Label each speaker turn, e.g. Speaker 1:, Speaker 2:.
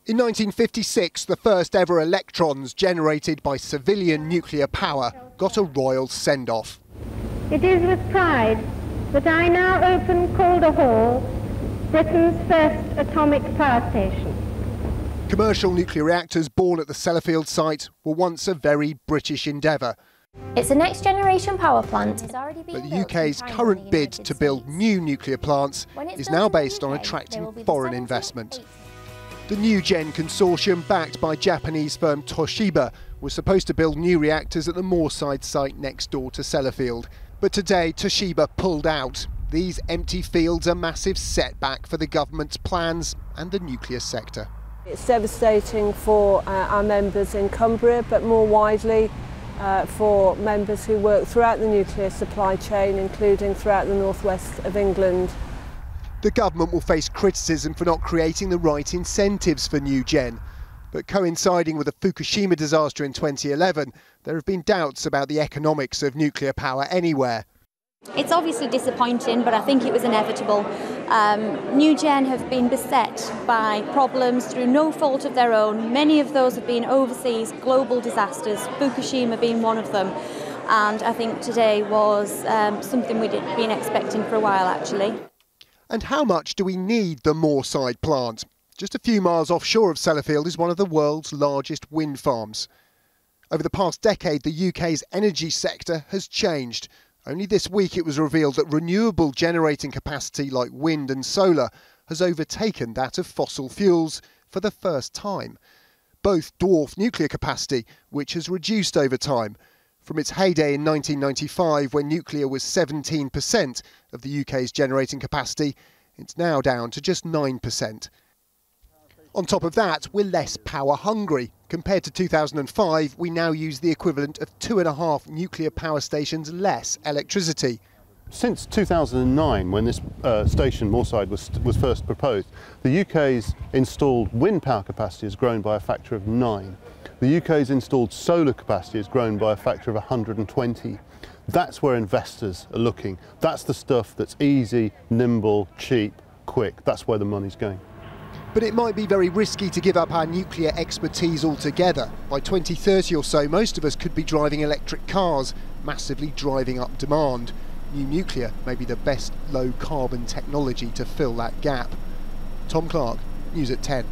Speaker 1: In 1956, the first ever electrons generated by civilian nuclear power got a royal send-off.
Speaker 2: It is with pride that I now open Calder Hall, Britain's first atomic power station.
Speaker 1: Commercial nuclear reactors born at the Sellafield site were once a very British endeavour.
Speaker 3: It's a next-generation power plant. It's already being
Speaker 1: But the UK's current bid to build new nuclear plants is now based on attracting foreign investment. The NuGen consortium, backed by Japanese firm Toshiba, was supposed to build new reactors at the Moorside site next door to Sellafield. But today, Toshiba pulled out. These empty fields are a massive setback for the government's plans and the nuclear sector.
Speaker 4: It's devastating for our members in Cumbria, but more widely for members who work throughout the nuclear supply chain, including throughout the northwest of England.
Speaker 1: The government will face criticism for not creating the right incentives for NuGen. But coinciding with the Fukushima disaster in 2011, there have been doubts about the economics of nuclear power anywhere.
Speaker 5: It's obviously disappointing, but I think it was inevitable. NuGen have been beset by problems through no fault of their own. Many of those have been overseas global disasters, Fukushima being one of them. And I think today was something we'd been expecting for a while, actually.
Speaker 1: And how much do we need the Moorside plant? Just a few miles offshore of Sellafield is one of the world's largest wind farms. Over the past decade, the UK's energy sector has changed. Only this week it was revealed that renewable generating capacity like wind and solar has overtaken that of fossil fuels for the first time. Both dwarf nuclear capacity, which has reduced over time. From its heyday in 1995, when nuclear was 17% of the UK's generating capacity, it's now down to just 9%. On top of that, we're less power hungry. Compared to 2005, we now use the equivalent of 2.5 nuclear power stations less electricity.
Speaker 6: Since 2009, when this station, Moorside, was first proposed, the UK's installed wind power capacity has grown by a factor of 9. The UK's installed solar capacity has grown by a factor of 120. That's where investors are looking. That's the stuff that's easy, nimble, cheap, quick. That's where the money's going.
Speaker 1: But it might be very risky to give up our nuclear expertise altogether. By 2030 or so, most of us could be driving electric cars, massively driving up demand. New nuclear may be the best low-carbon technology to fill that gap. Tom Clark, News at 10.